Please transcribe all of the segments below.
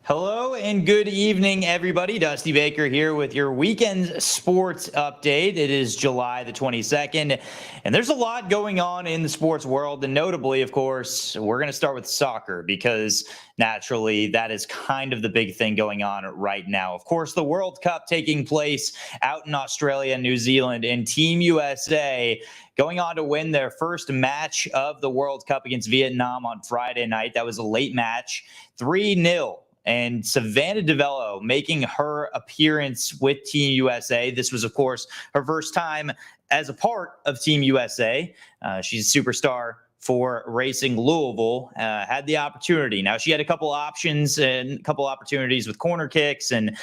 Hello and good evening, everybody. Dusty Baker here with your weekend sports update. It is July the 22nd, and there's a lot going on in the sports world. And notably, of course, we're going to start with soccer because naturally that is kind of the big thing going on right now. Of course, the World Cup taking place out in Australia and New Zealand, and Team USA going on to win their first match of the World Cup against Vietnam on Friday night. That was a late match, 3-0. And Savannah DeVello making her appearance with Team USA. This was, of course, her first time as a part of Team USA. She's a superstar for Racing Louisville, had the opportunity. Now, she had a couple options and a couple opportunities with corner kicks, and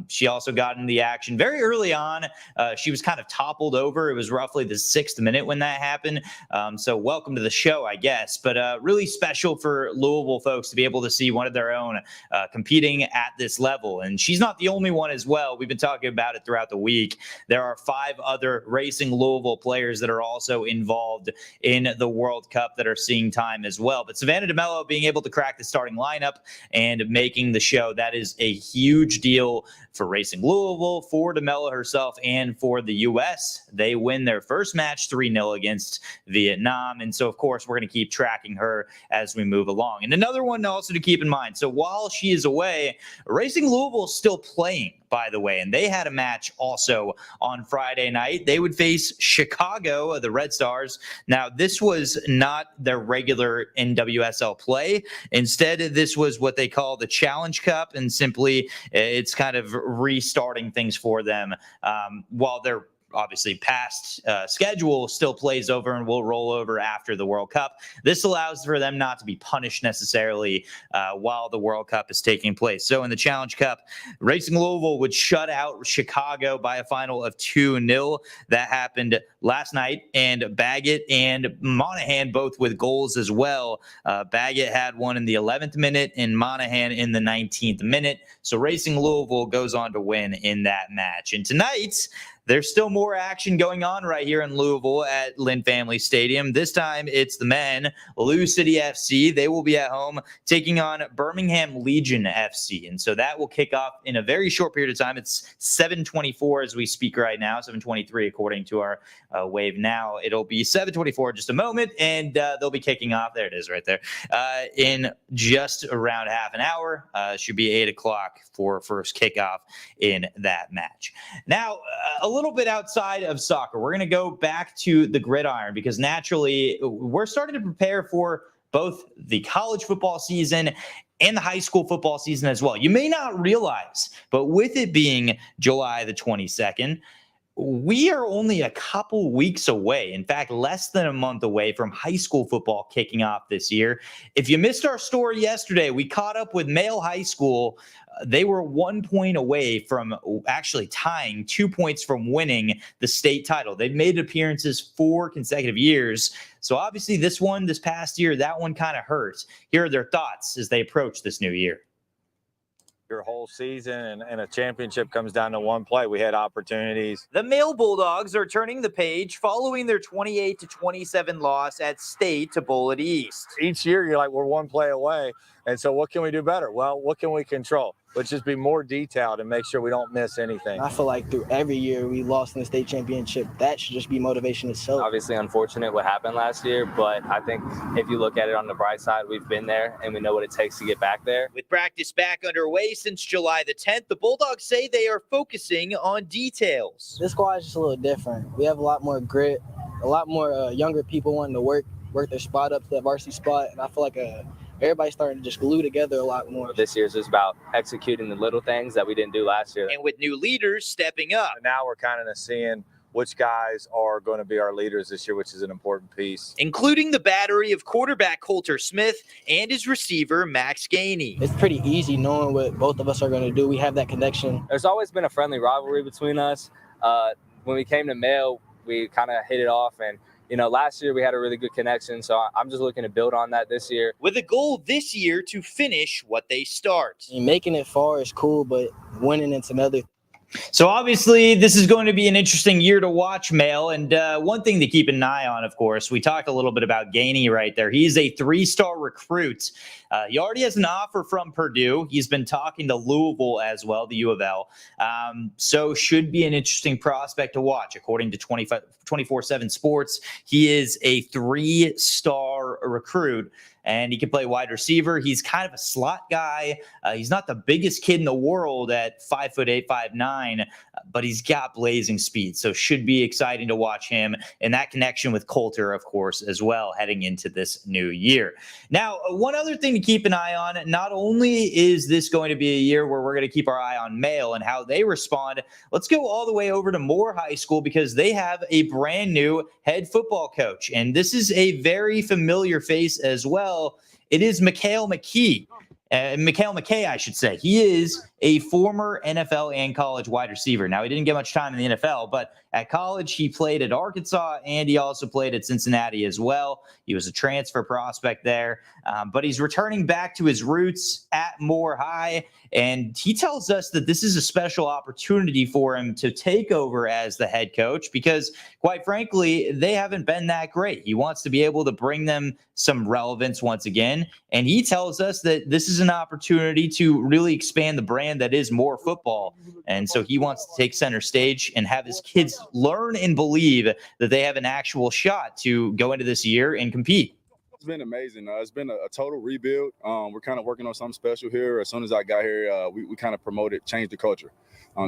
she also got in the action very early on. She was kind of toppled over. It was roughly the 6th minute when that happened. So welcome to the show, I guess. But really special for Louisville folks to be able to see one of their own competing at this level. And she's not the only one as well. We've been talking about it throughout the week. There are 5 other Racing Louisville players that are also involved in the World Cup that are seeing time as well. But Savannah DeMello being able to crack the starting lineup and making the show, that is a huge deal for Racing Louisville, for DeMello herself, and for the U.S. They win their first match 3-0 against Vietnam. And so, of course, we're going to keep tracking her as we move along. And another one also to keep in mind. So while she is away, Racing Louisville is still playing, by the way, and they had a match also on Friday night. They would face Chicago, the Red Stars. Now, this was not their regular NWSL play. Instead, this was what they call the Challenge Cup, and simply it's kind of restarting things for them while they're obviously past schedule still plays over and will roll over after the World Cup. This allows for them not to be punished necessarily while the World Cup is taking place. So in the Challenge Cup, Racing Louisville would shut out Chicago by a final of 2-0. That happened last night, and Baggett and Monahan both with goals as well. Baggett had one in the 11th minute and Monahan in the 19th minute. So Racing Louisville goes on to win in that match. And tonight, there's still more action going on right here in Louisville at Lynn Family Stadium. This time it's the men, Lou City FC. They will be at home taking on Birmingham Legion FC. And so that will kick off in a very short period of time. It's 7:24 as we speak right now, 7:23 according to our wave now. It'll be 7:24 in just a moment, and they'll be kicking off. There it is right there. In just around half an hour. Should be 8 o'clock for first kickoff in that match. Now, a little bit outside of soccer, we're going to go back to the gridiron because naturally we're starting to prepare for both the college football season and the high school football season as well. You may not realize, but with it being July the 22nd, we are only a couple weeks away, in fact, less than a month away from high school football kicking off this year. If you missed our story yesterday, we caught up with Male High School. They were 1 point away from actually tying 2 points from winning the state title. They've made appearances 4 consecutive years. So obviously this past year, that one kind of hurt. Here are their thoughts as they approach this new year. Your whole season and a championship comes down to one play. We had opportunities. The male Bulldogs are turning the page following their 28-27 loss at state to Bullitt East. Each year, you're like, we're one play away. And so what can we do better? Well, what can we control? Let's just be more detailed and make sure we don't miss anything. I feel like through every year we lost in the state championship, that should just be motivation itself. Obviously unfortunate what happened last year, but I think if you look at it on the bright side, we've been there and we know what it takes to get back there. With practice back underway since July the 10th, the Bulldogs say they are focusing on details. This squad is just a little different. We have a lot more grit, a lot more younger people wanting to work their spot up to that varsity spot, and I feel like everybody's starting to just glue together a lot more. This year's is about executing the little things that we didn't do last year. And with new leaders stepping up. And now we're kind of seeing which guys are going to be our leaders this year, which is an important piece. Including the battery of quarterback Coulter Smith and his receiver Max Gainey. It's pretty easy knowing what both of us are going to do. We have that connection. There's always been a friendly rivalry between us. When we came to Male, we kind of hit it off, and last year we had a really good connection, so I'm just looking to build on that this year. With a goal this year to finish what they start. Making it far is cool, but winning it's another. So obviously, this is going to be an interesting year to watch, Mail. And one thing to keep an eye on, of course, we talked a little bit about Gainey right there. He's a 3-star recruit. He already has an offer from Purdue. He's been talking to Louisville as well, the U of L. So should be an interesting prospect to watch. According to 24/7 Sports, he is a 3-star recruit. And he can play wide receiver. He's kind of a slot guy. He's not the biggest kid in the world at 5'8", 5'9", but he's got blazing speed. So should be exciting to watch him. And that connection with Coulter, of course, as well, heading into this new year. Now, one other thing to keep an eye on, not only is this going to be a year where we're going to keep our eye on Mail and how they respond, let's go all the way over to Moore High School because they have a brand new head football coach. And this is a very familiar face as well. It is Mikhail McKay, I should say. He is a former NFL and college wide receiver. Now, he didn't get much time in the NFL, but at college, he played at Arkansas, and he also played at Cincinnati as well. He was a transfer prospect there, but he's returning back to his roots at Moore High, and he tells us that this is a special opportunity for him to take over as the head coach because, quite frankly, they haven't been that great. He wants to be able to bring them some relevance once again, and he tells us that this is an opportunity to really expand the brand that is Moore football, and so he wants to take center stage and have his kids learn and believe that they have an actual shot to go into this year and compete. It's been amazing. It's been a total rebuild. We're kind of working on something special here. As soon as I got here, we kind of promoted, changed the culture.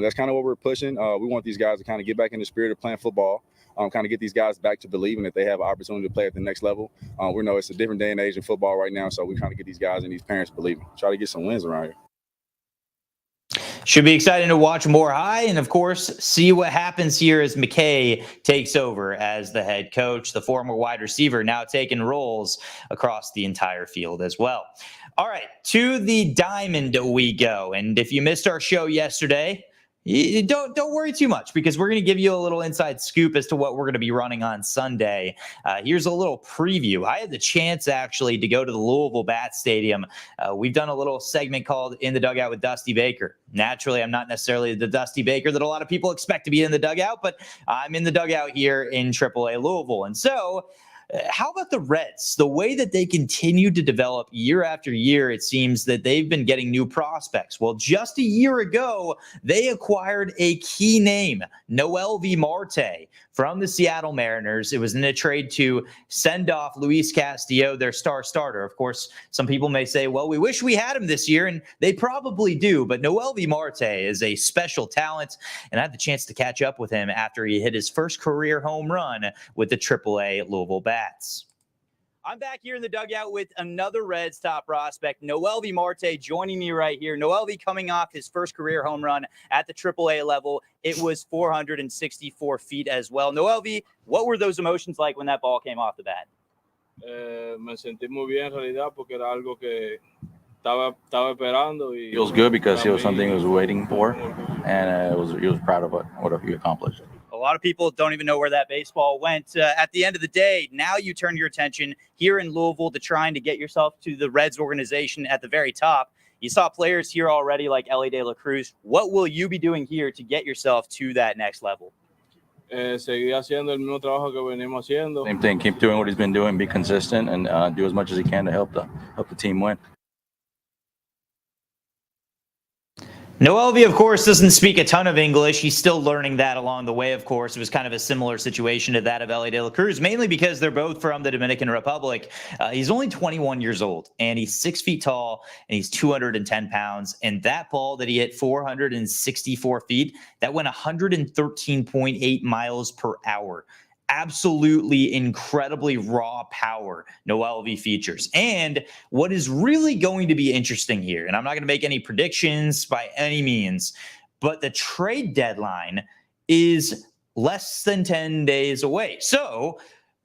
That's kind of what we're pushing. We want these guys to kind of get back in the spirit of playing football, kind of get these guys back to believing that they have an opportunity to play at the next level. We know it's a different day and age in football right now, so we kind of get these guys and these parents believing. Try to get some wins around here. Should be exciting to watch Moore High and, of course, see what happens here as McKay takes over as the head coach, the former wide receiver now taking roles across the entire field as well. All right, to the Diamond we go. And if you missed our show yesterday, don't worry too much because we're going to give you a little inside scoop as to what we're going to be running on Sunday. Here's a little preview. I had the chance actually to go to the Louisville Bat Stadium. We've done a little segment called In the Dugout with Dusty Baker. Naturally, I'm not necessarily the Dusty Baker that a lot of people expect to be in the dugout, but I'm in the dugout here in AAA Louisville. And so how about the Reds? The way that they continue to develop year after year, it seems that they've been getting new prospects. Well, just a year ago, they acquired a key name, Noelvi Marte, from the Seattle Mariners. It was in a trade to send off Luis Castillo, their star starter. Of course, some people may say, well, we wish we had him this year, and they probably do. But Noelvi Marte is a special talent, and I had the chance to catch up with him after he hit his first career home run with the AAA Louisville Bats. I'm back here in the dugout with another Reds top prospect, Noelvi Marte, joining me right here. Noelvi coming off his first career home run at the AAA level. It was 464 feet as well. Noelvi, what were those emotions like when that ball came off the bat? Me sentí muy bien en realidad porque era algo que estaba esperando. It feels good because it was something he was waiting for, and he was proud of what he accomplished. A lot of people don't even know where that baseball went. At the end of the day, now you turn your attention here in Louisville to trying to get yourself to the Reds organization at the very top. You saw players here already like Ellie De La Cruz. What will you be doing here to get yourself to that next level? Seguir haciendo el mismo trabajo que venimos haciendo. Same thing. Keep doing what he's been doing. Be consistent and do as much as he can to help the team win. Noelvi, of course, doesn't speak a ton of English. He's still learning that along the way, of course. It was kind of a similar situation to that of Ellie De La Cruz, mainly because they're both from the Dominican Republic. He's only 21 years old, and he's 6 feet tall, and he's 210 pounds. And that ball that he hit 464 feet, that went 113.8 miles per hour. Absolutely incredibly raw power Noelvi features. And what is really going to be interesting here, and I'm not going to make any predictions by any means, but the trade deadline is less than 10 days away. So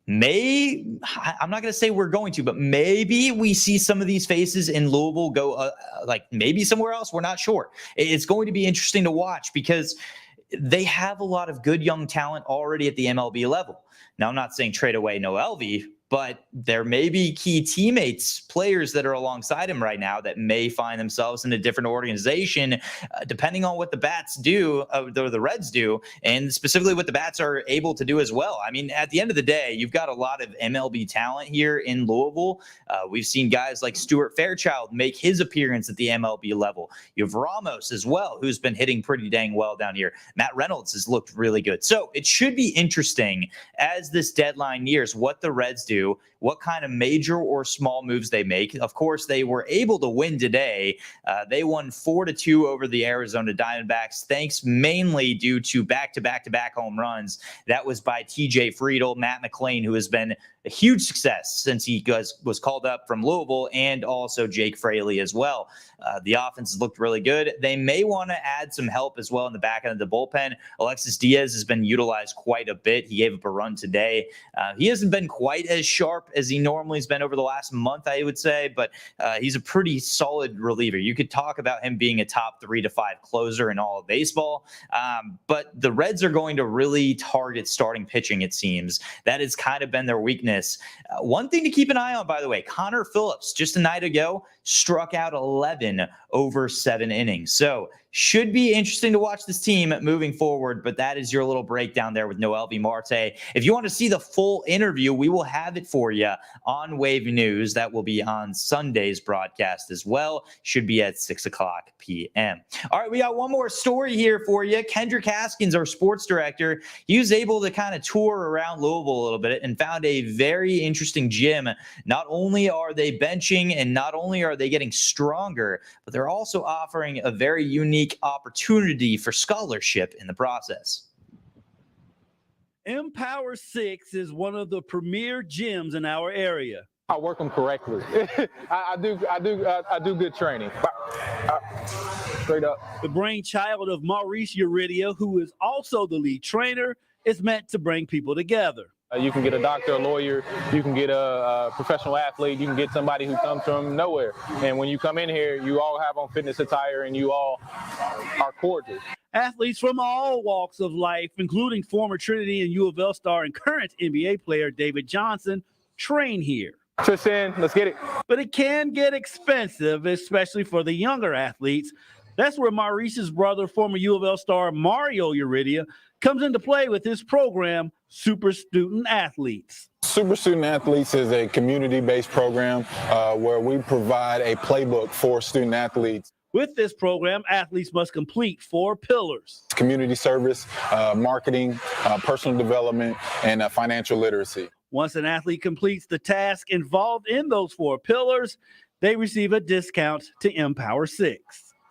I'm not going to say we're going to, but maybe we see some of these faces in Louisville go like maybe somewhere else. We're not sure. It's going to be interesting to watch because they have a lot of good young talent already at the MLB level. Now, I'm not saying trade away Noelvi, but there may be key teammates, players that are alongside him right now that may find themselves in a different organization, depending on what the Bats do, the Reds do, and specifically what the Bats are able to do as well. I mean, at the end of the day, you've got a lot of MLB talent here in Louisville. We've seen guys like Stuart Fairchild make his appearance at the MLB level. You have Ramos as well, who's been hitting pretty dang well down here. Matt Reynolds has looked really good. So it should be interesting as this deadline nears what the Reds do, what kind of major or small moves they make. Of course, they were able to win today. They won 4-2 over the Arizona Diamondbacks, thanks mainly due to back-to-back-to-back home runs. That was by TJ Friedel, Matt McLean, who has been a huge success since he was called up from Louisville, and also Jake Fraley as well. The offense has looked really good. They may want to add some help as well in the back end of the bullpen. Alexis Diaz has been utilized quite a bit. He gave up a run today. He hasn't been quite as sharp as he normally has been over the last month, I would say, but he's a pretty solid reliever. You could talk about him being a top 3 to 5 closer in all of baseball, but the Reds are going to really target starting pitching, it seems. That has kind of been their weakness. One thing to keep an eye on, by the way, Connor Phillips, just a night ago, struck out 11 over 7 innings. So should be interesting to watch this team moving forward, but that is your little breakdown there with Noelvi Marte. If you want to see the full interview, we will have it for you on Wave News. That will be on Sunday's broadcast as well. Should be at 6:00 p.m. All right, we got one more story here for you. Kendrick Haskins, our sports director, he was able to kind of tour around Louisville a little bit and found a very interesting gym. Not only are they benching and not only are they getting stronger, but they're also offering a very unique opportunity for scholarship in the process. Empower 6 is one of the premier gyms in our area. I work them correctly. I do good training. Straight up. The brainchild of Maurice Uridia, who is also the lead trainer, is meant to bring people together. You can get a doctor, a lawyer, you can get a professional athlete, you can get somebody who comes from nowhere. And when you come in here, you all have on fitness attire and you all are cordial. Athletes from all walks of life, including former Trinity and U of L star and current NBA player David Johnson, train here. Tristan, let's get it. But it can get expensive, especially for the younger athletes. That's where Maurice's brother, former U of L star Mario Uridia, comes into play with his program, Super Student Athletes. Super Student Athletes is a community-based program where we provide a playbook for student athletes. With this program, athletes must complete 4 pillars: community service, marketing, personal development, and financial literacy. Once an athlete completes the task involved in those 4 pillars, they receive a discount to Empower 6.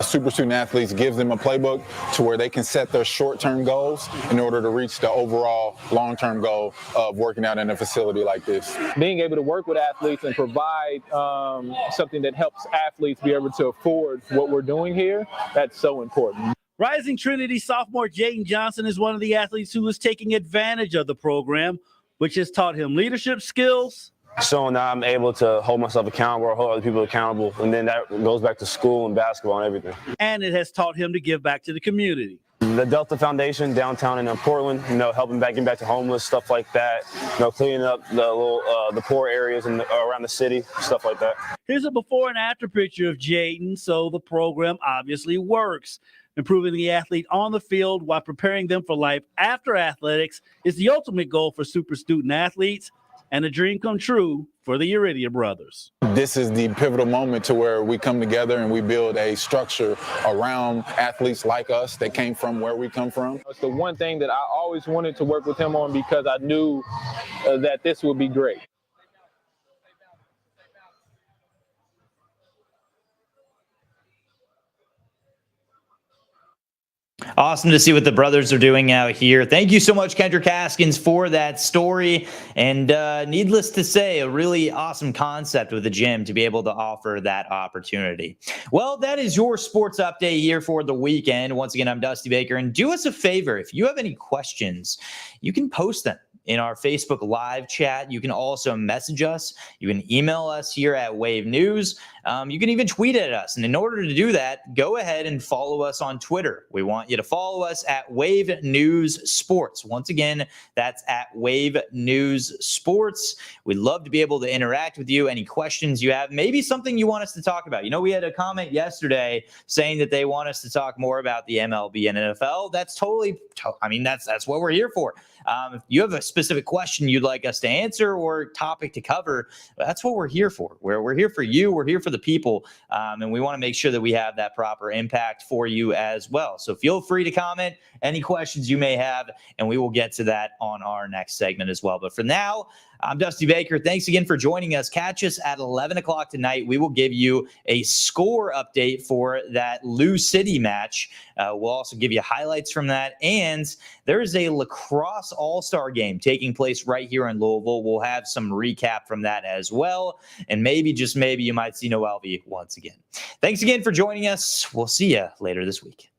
Super Student Athletes gives them a playbook to where they can set their short-term goals in order to reach the overall long-term goal of working out in a facility like this. Being able to work with athletes and provide something that helps athletes be able to afford what we're doing here, that's so important. Rising Trinity sophomore Jaden Johnson is one of the athletes who is taking advantage of the program, which has taught him leadership skills, showing that I'm able to hold myself accountable or hold other people accountable. And then that goes back to school and basketball and everything. and it has taught him to give back to the community. The Delta Foundation downtown in Portland, helping getting back to homeless, stuff like that, cleaning up the poor areas around the city, stuff like that. Here's a before and after picture of Jaden, so the program obviously works. Improving the athlete on the field while preparing them for life after athletics is the ultimate goal for Super Student Athletes, and a dream come true for the Uridia brothers. This is the pivotal moment to where we come together and we build a structure around athletes like us that came from where we come from. It's the one thing that I always wanted to work with him on because I knew that this would be great. Awesome to see what the brothers are doing out here. Thank you so much, Kendrick Haskins, for that story. And needless to say, a really awesome concept with the gym to be able to offer that opportunity. Well, that is your sports update here for the weekend. Once again, I'm Dusty Baker. And do us a favor, if you have any questions, you can post them in our Facebook live chat. You can also message us. You can email us here at Wave News. You can even tweet at us. And in order to do that, go ahead and follow us on Twitter. We want you to follow us at Wave News Sports. Once again, that's at Wave News Sports. We'd love to be able to interact with you. Any questions you have, maybe something you want us to talk about. We had a comment yesterday saying that they want us to talk more about the MLB and NFL. That's totally, that's what we're here for. If you have a specific question you'd like us to answer or topic to cover, that's what we're here for. We're here for you. We're here for the people. And we want to make sure that we have that proper impact for you as well. So feel free to comment any questions you may have, and we will get to that on our next segment as well. But for now, I'm Dusty Baker. Thanks again for joining us. Catch us at 11 o'clock tonight. We will give you a score update for that Lou City match. We'll also give you highlights from that. And there is a lacrosse all-star game taking place right here in Louisville. We'll have some recap from that as well. And maybe, just maybe, you might see Noelvi once again. Thanks again for joining us. We'll see you later this week.